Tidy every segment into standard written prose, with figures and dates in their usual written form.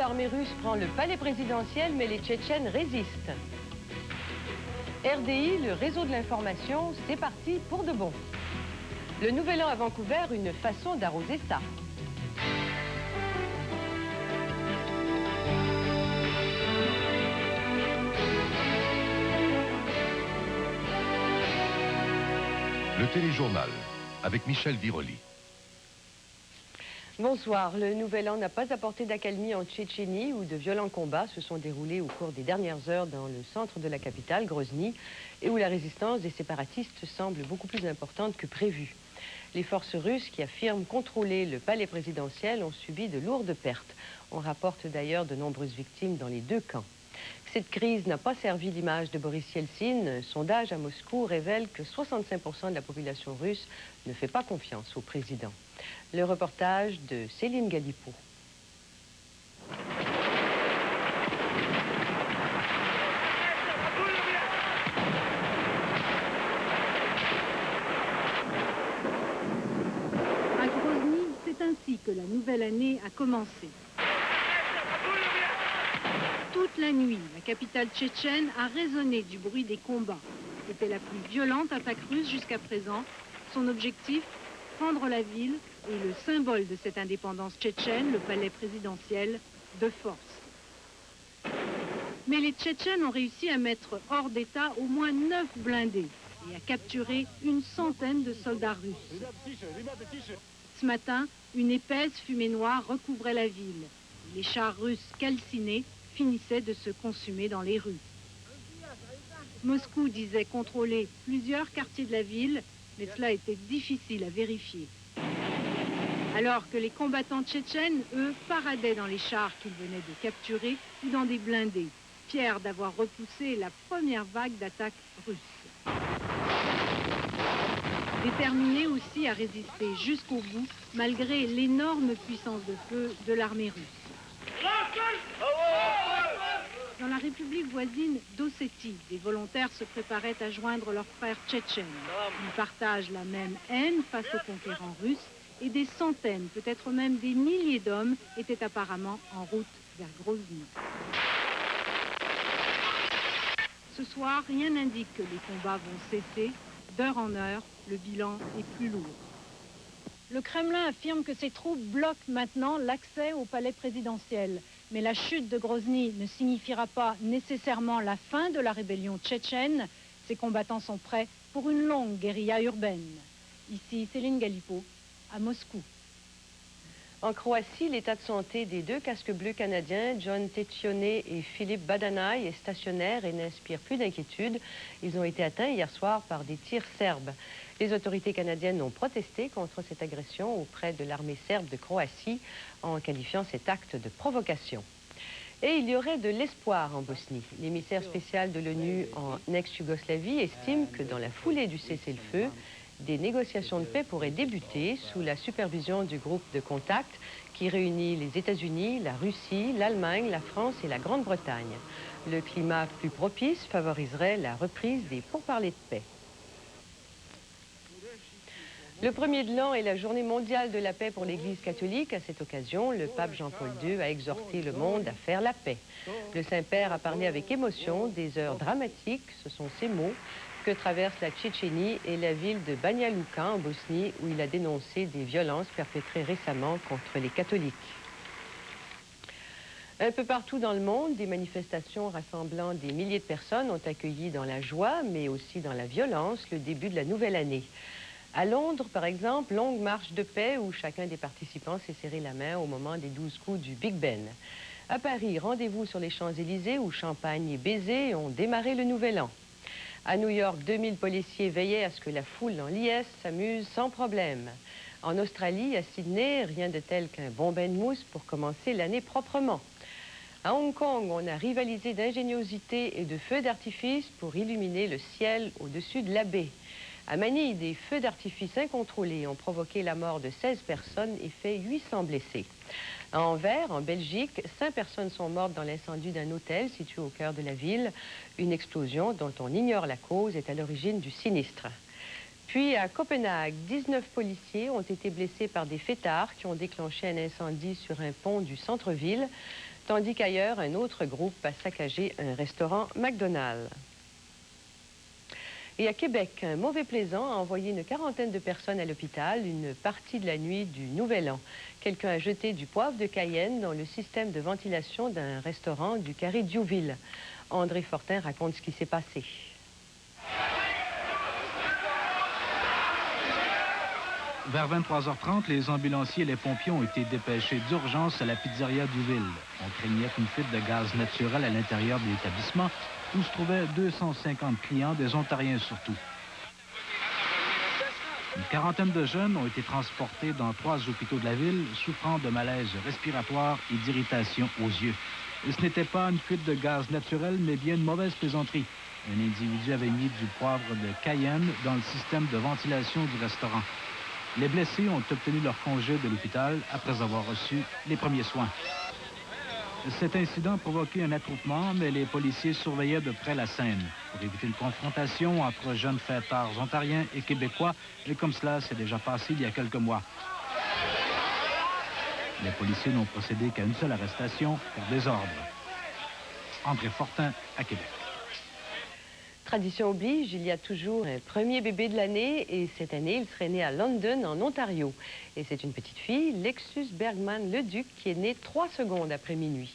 l'armée russe prend le palais présidentiel, mais les Tchétchènes résistent. RDI, le réseau de l'information, c'est parti pour de bon. Le Nouvel An à Vancouver, une façon d'arroser ça. Le téléjournal, avec Michel Viroli. Bonsoir. Le Nouvel An n'a pas apporté d'accalmie en Tchétchénie où de violents combats se sont déroulés au cours des dernières heures dans le centre de la capitale, Grozny, et où la résistance des séparatistes semble beaucoup plus importante que prévu. Les forces russes qui affirment contrôler le palais présidentiel ont subi de lourdes pertes. On rapporte d'ailleurs de nombreuses victimes dans les deux camps. Cette crise n'a pas servi l'image de Boris Yeltsin. Un sondage à Moscou révèle que 65% de la population russe ne fait pas confiance au président. Le reportage de Céline Galipeau. À Grozny, c'est ainsi que la nouvelle année a commencé. Toute la nuit, la capitale tchétchène a résonné du bruit des combats. C'était la plus violente attaque russe jusqu'à présent. Son objectif, prendre la ville et le symbole de cette indépendance tchétchène, le palais présidentiel, de force. Mais les Tchétchènes ont réussi à mettre hors d'état au moins 9 blindés et à capturer une centaine de soldats russes. Ce matin, une épaisse fumée noire recouvrait la ville. Les chars russes calcinés finissaient de se consumer dans les rues. Moscou disait contrôler plusieurs quartiers de la ville, mais cela était difficile à vérifier. Alors que les combattants tchétchènes, eux, paradaient dans les chars qu'ils venaient de capturer ou dans des blindés, fiers d'avoir repoussé la première vague d'attaques russes. Déterminés aussi à résister jusqu'au bout, malgré l'énorme puissance de feu de l'armée russe. Dans la république voisine d'Ossétie, des volontaires se préparaient à joindre leurs frères tchétchènes. Ils partagent la même haine face aux conquérants russes et des centaines, peut-être même des milliers d'hommes étaient apparemment en route vers Grozny. Ce soir, rien n'indique que les combats vont cesser. D'heure en heure, le bilan est plus lourd. Le Kremlin affirme que ses troupes bloquent maintenant l'accès au palais présidentiel. Mais la chute de Grozny ne signifiera pas nécessairement la fin de la rébellion tchétchène. Ces combattants sont prêts pour une longue guérilla urbaine. Ici Céline Galipeau, à Moscou. En Croatie, l'état de santé des deux casques bleus canadiens, John Teccione et Philippe Badanaï, est stationnaire et n'inspire plus d'inquiétude. Ils ont été atteints hier soir par des tirs serbes. Les autorités canadiennes ont protesté contre cette agression auprès de l'armée serbe de Croatie en qualifiant cet acte de provocation. Et il y aurait de l'espoir en Bosnie. L'émissaire spécial de l'ONU en ex-Yougoslavie estime que dans la foulée du cessez-le-feu, des négociations de paix pourraient débuter sous la supervision du groupe de contact qui réunit les États-Unis, la Russie, l'Allemagne, la France et la Grande-Bretagne. Le climat plus propice favoriserait la reprise des pourparlers de paix. Le 1er de l'an est la journée mondiale de la paix pour l'Église catholique. À cette occasion, le pape Jean-Paul II a exhorté le monde à faire la paix. Le Saint-Père a parlé avec émotion des heures dramatiques, ce sont ses mots, que traverse la Tchétchénie et la ville de Banja Luka en Bosnie, où il a dénoncé des violences perpétrées récemment contre les catholiques. Un peu partout dans le monde, des manifestations rassemblant des milliers de personnes ont accueilli dans la joie, mais aussi dans la violence, le début de la nouvelle année. À Londres, par exemple, longue marche de paix où chacun des participants s'est serré la main au moment des 12 coups du Big Ben. À Paris, rendez-vous sur les Champs-Élysées où champagne et baisers ont démarré le Nouvel An. À New York, 2000 policiers veillaient à ce que la foule dans l'IS s'amuse sans problème. En Australie, à Sydney, rien de tel qu'un bon bain de mousse pour commencer l'année proprement. À Hong Kong, on a rivalisé d'ingéniosité et de feux d'artifice pour illuminer le ciel au-dessus de la baie. À Manille, des feux d'artifice incontrôlés ont provoqué la mort de 16 personnes et fait 800 blessés. À Anvers, en Belgique, 5 personnes sont mortes dans l'incendie d'un hôtel situé au cœur de la ville. Une explosion dont on ignore la cause est à l'origine du sinistre. Puis à Copenhague, 19 policiers ont été blessés par des fêtards qui ont déclenché un incendie sur un pont du centre-ville. tandis qu'ailleurs, un autre groupe a saccagé un restaurant McDonald's. Et à Québec, un mauvais plaisant a envoyé une quarantaine de personnes à l'hôpital une partie de la nuit du Nouvel An. Quelqu'un a jeté du poivre de Cayenne dans le système de ventilation d'un restaurant du carré Diouville. André Fortin raconte ce qui s'est passé. Vers 23h30, les ambulanciers et les pompiers ont été dépêchés d'urgence à la pizzeria Diouville. On craignait une fuite de gaz naturel à l'intérieur de l'établissement où se trouvaient 250 clients, des Ontariens surtout. Une quarantaine de jeunes ont été transportés dans 3 hôpitaux de la ville, souffrant de malaise respiratoire et d'irritation aux yeux. Et ce n'était pas une fuite de gaz naturel, mais bien une mauvaise plaisanterie. Un individu avait mis du poivre de Cayenne dans le système de ventilation du restaurant. Les blessés ont obtenu leur congé de l'hôpital après avoir reçu les premiers soins. Cet incident a provoqué un attroupement, mais les policiers surveillaient de près la scène pour éviter une confrontation entre jeunes fêtards ontariens et québécois, et comme cela s'est déjà passé il y a quelques mois. Les policiers n'ont procédé qu'à une seule arrestation pour désordre. André Fortin, à Québec. Tradition oblige, il y a toujours un premier bébé de l'année et cette année, il serait né à London, en Ontario. Et c'est une petite fille, Lexus Bergman-Leduc, qui est née 3 secondes après minuit.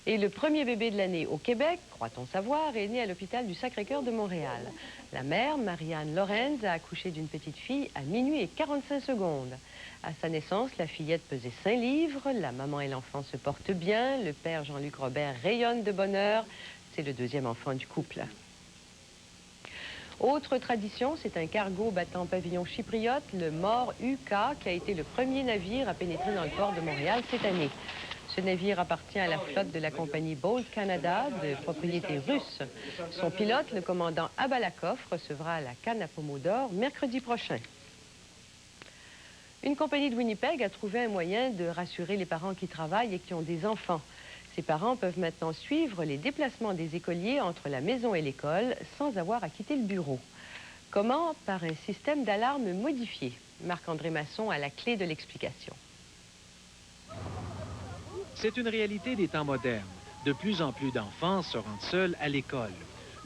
Et le premier bébé de l'année au Québec, croit-on savoir, est né à l'hôpital du Sacré-Cœur de Montréal. La mère, Marianne Lorenz, a accouché d'une petite fille à minuit et 45 secondes. À sa naissance, la fillette pesait 5 livres, la maman et l'enfant se portent bien, le père Jean-Luc Robert rayonne de bonheur. C'est le 2e enfant du couple. Autre tradition, c'est un cargo battant pavillon chypriote, le Mort UK, qui a été le premier navire à pénétrer dans le port de Montréal cette année. Ce navire appartient à la flotte de la compagnie Bolt Canada, de propriété russe. Son pilote, le commandant Abalakov, recevra la canne à Pomodore mercredi prochain. Une compagnie de Winnipeg a trouvé un moyen de rassurer les parents qui travaillent et qui ont des enfants. Ces parents peuvent maintenant suivre les déplacements des écoliers entre la maison et l'école sans avoir à quitter le bureau. Comment? Par un système d'alarme modifié. Marc-André Masson a la clé de l'explication. C'est une réalité des temps modernes. De plus en plus d'enfants se rendent seuls à l'école.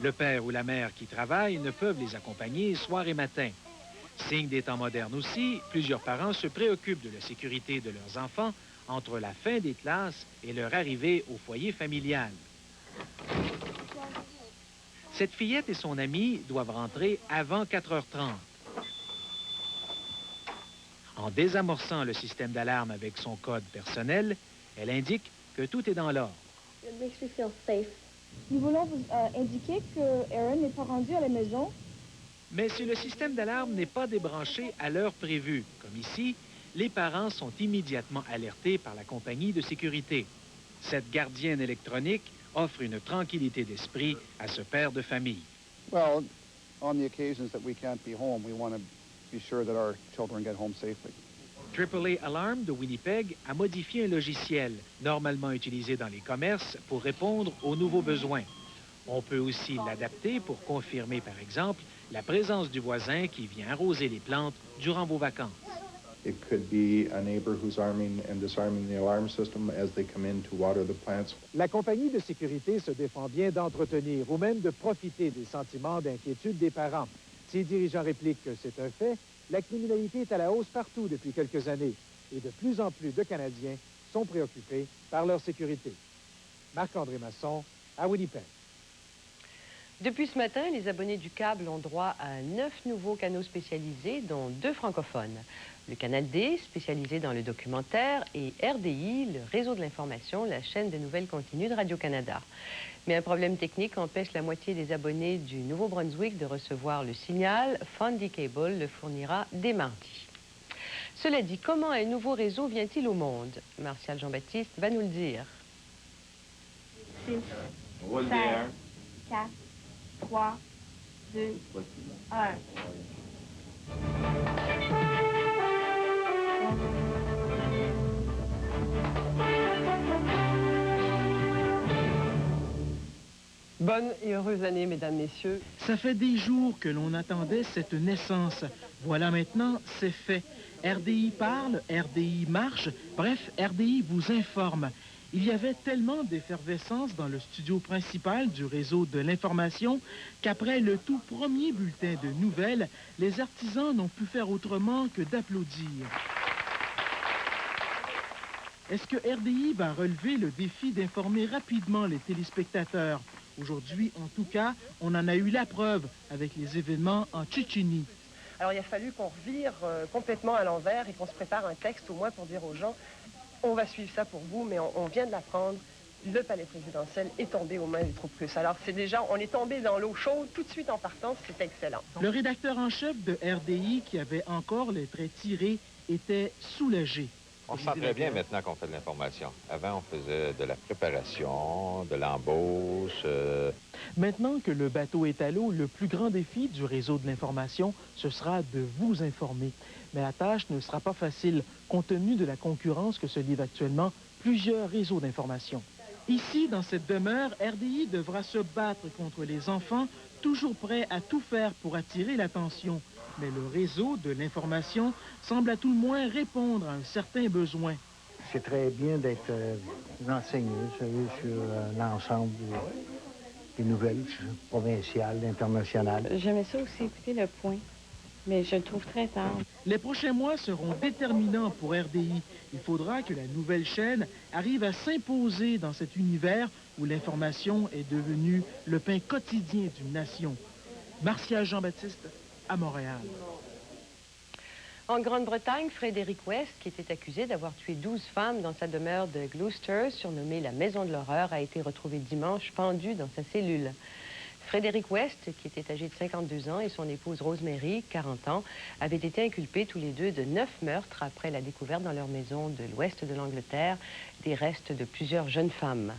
Le père ou la mère qui travaillent ne peuvent les accompagner soir et matin. Signe des temps modernes aussi, plusieurs parents se préoccupent de la sécurité de leurs enfants entre la fin des classes et leur arrivée au foyer familial. Cette fillette et son amie doivent rentrer avant 4h30. En désamorçant le système d'alarme avec son code personnel, elle indique que tout est dans l'ordre. Nous voulons vous indiquer que Aaron n'est pas rendu à la maison. Mais si le système d'alarme n'est pas débranché à l'heure prévue, comme ici, les parents sont immédiatement alertés par la compagnie de sécurité. Cette gardienne électronique offre une tranquillité d'esprit à ce père de famille. Well, on the occasions that we can't be home, we want to be sure that our children get home safely. AAA Alarm de Winnipeg a modifié un logiciel normalement utilisé dans les commerces pour répondre aux nouveaux besoins. On peut aussi l'adapter pour confirmer, par exemple, la présence du voisin qui vient arroser les plantes durant vos vacances. It could be a neighbor who's arming and disarming the alarm system as they come in to water the plants. La compagnie de sécurité se défend bien d'entretenir ou même de profiter des sentiments d'inquiétude des parents. Ses dirigeants répliquent que c'est un fait. La criminalité est à la hausse partout depuis quelques années et de plus en plus de Canadiens sont préoccupés par leur sécurité. Marc-André Masson, à Winnipeg. Depuis ce matin, les abonnés du câble ont droit à 9 nouveaux canaux spécialisés, dont 2 francophones. Le Canal D, spécialisé dans le documentaire, et RDI, le réseau de l'information, la chaîne de nouvelles continues de Radio-Canada. Mais un problème technique empêche la moitié des abonnés du Nouveau-Brunswick de recevoir le signal. Fundy Cable le fournira dès mardi. Cela dit, comment un nouveau réseau vient-il au monde? Martial Jean-Baptiste va nous le dire. 6, 7, 4, 3, 2, 1. Bonne et heureuse année, mesdames, messieurs. Ça fait des jours que l'on attendait cette naissance. Voilà maintenant, c'est fait. RDI parle, RDI marche, bref, RDI vous informe. Il y avait tellement d'effervescence dans le studio principal du réseau de l'information qu'après le tout premier bulletin de nouvelles, les artisans n'ont pu faire autrement que d'applaudir. Est-ce que RDI va relever le défi d'informer rapidement les téléspectateurs? Aujourd'hui, en tout cas, on en a eu la preuve avec les événements en Tchétchénie. Alors, il a fallu qu'on revire complètement à l'envers et qu'on se prépare un texte au moins pour dire aux gens on va suivre ça pour vous, mais on vient de l'apprendre. Le palais présidentiel est tombé aux mains des troupes russes. Alors, c'est déjà, on est tombé dans l'eau chaude tout de suite en partant, c'était excellent. Le rédacteur en chef de RDI, qui avait encore les traits tirés, était soulagé. On se sent très bien maintenant qu'on fait de l'information. Avant, on faisait de la préparation, de l'embauche. Maintenant que le bateau est à l'eau, le plus grand défi du réseau de l'information, ce sera de vous informer. Mais la tâche ne sera pas facile, compte tenu de la concurrence que se livrent actuellement plusieurs réseaux d'information. Ici, dans cette demeure, RDI devra se battre contre les enfants, toujours prêts à tout faire pour attirer l'attention. Mais le réseau de l'information semble à tout le moins répondre à un certain besoin. C'est très bien d'être renseigné sur l'ensemble des nouvelles provinciales, internationales. J'aimais ça aussi écouter le point, mais je le trouve très tard. Les prochains mois seront déterminants pour RDI. Il faudra que la nouvelle chaîne arrive à s'imposer dans cet univers où l'information est devenue le pain quotidien d'une nation. Martial Jean-Baptiste, à Montréal. En Grande-Bretagne, Frédéric West, qui était accusé d'avoir tué 12 femmes dans sa demeure de Gloucester, surnommée la Maison de l'Horreur, a été retrouvé dimanche pendu dans sa cellule. Frédéric West, qui était âgé de 52 ans, et son épouse Rosemary, 40 ans, avaient été inculpés tous les deux de 9 meurtres après la découverte dans leur maison de l'ouest de l'Angleterre des restes de plusieurs jeunes femmes.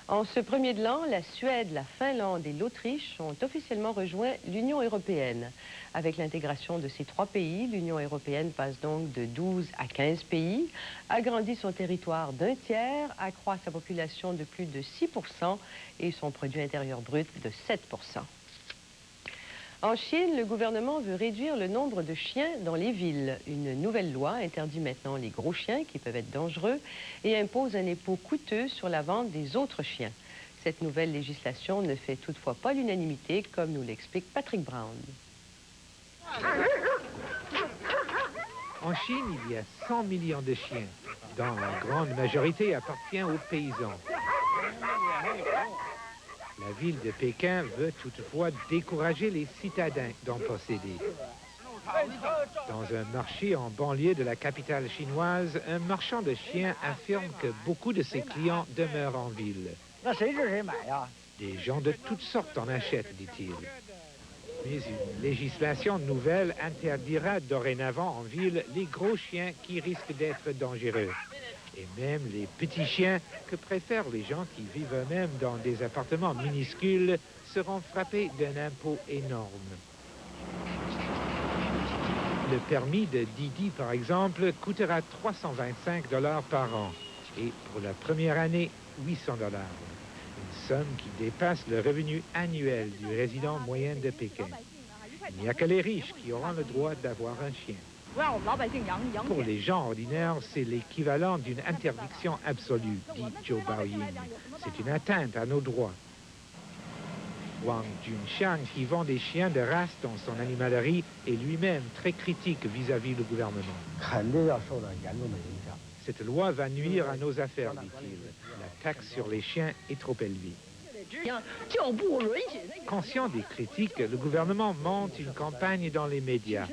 En ce premier de l'an, la Suède, la Finlande et l'Autriche ont officiellement rejoint l'Union européenne. Avec l'intégration de ces 3 pays, l'Union européenne passe donc de 12 à 15 pays, agrandit son territoire d'1 tiers, accroît sa population de plus de 6% et son produit intérieur brut de 7%. En Chine, le gouvernement veut réduire le nombre de chiens dans les villes. Une nouvelle loi interdit maintenant les gros chiens qui peuvent être dangereux et impose un impôt coûteux sur la vente des autres chiens. Cette nouvelle législation ne fait toutefois pas l'unanimité, comme nous l'explique Patrick Brown. En Chine, il y a 100 millions de chiens, dont la grande majorité appartient aux paysans. La ville de Pékin veut toutefois décourager les citadins d'en posséder. Dans un marché en banlieue de la capitale chinoise, un marchand de chiens affirme que beaucoup de ses clients demeurent en ville. Des gens de toutes sortes en achètent, dit-il. Mais une législation nouvelle interdira dorénavant en ville les gros chiens qui risquent d'être dangereux. Et même les petits chiens que préfèrent les gens qui vivent eux-mêmes dans des appartements minuscules seront frappés d'un impôt énorme. Le permis de Didi, par exemple, coûtera 325 $ par an. Et pour la première année, 800 $. Une somme qui dépasse le revenu annuel du résident moyen de Pékin. Il n'y a que les riches qui auront le droit d'avoir un chien. Pour les gens ordinaires, c'est l'équivalent d'une interdiction absolue, dit Zhou Baoying. C'est une atteinte à nos droits. Wang Junxiang, qui vend des chiens de race dans son animalerie, est lui-même très critique vis-à-vis du gouvernement. Cette loi va nuire à nos affaires, dit-il. La taxe sur les chiens est trop élevée. Conscient des critiques, le gouvernement monte une campagne dans les médias.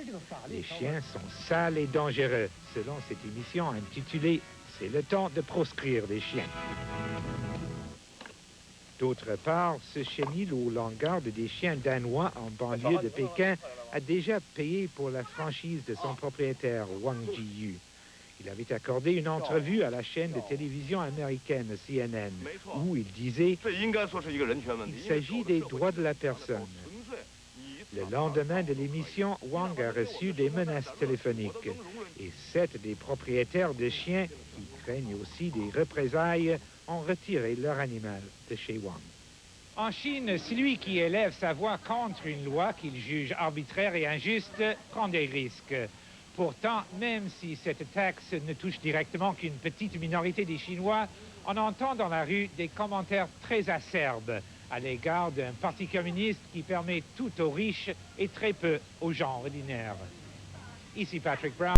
Les chiens sont sales et dangereux, selon cette émission intitulée « C'est le temps de proscrire les chiens ». D'autre part, ce chenil où l'on garde des chiens danois en banlieue de Pékin a déjà payé pour la franchise de son propriétaire, Wang Jiyu. Il avait accordé une entrevue à la chaîne de télévision américaine CNN, où il disait « Il s'agit des droits de la personne ». Le lendemain de l'émission, Wang a reçu des menaces téléphoniques. Et 7 des propriétaires de chiens, qui craignent aussi des représailles, ont retiré leur animal de chez Wang. En Chine, celui qui élève sa voix contre une loi qu'il juge arbitraire et injuste prend des risques. Pourtant, même si cette taxe ne touche directement qu'une petite minorité des Chinois, on entend dans la rue des commentaires très acerbes à l'égard d'un parti communiste qui permet tout aux riches et très peu aux gens ordinaires. Ici Patrick Brown.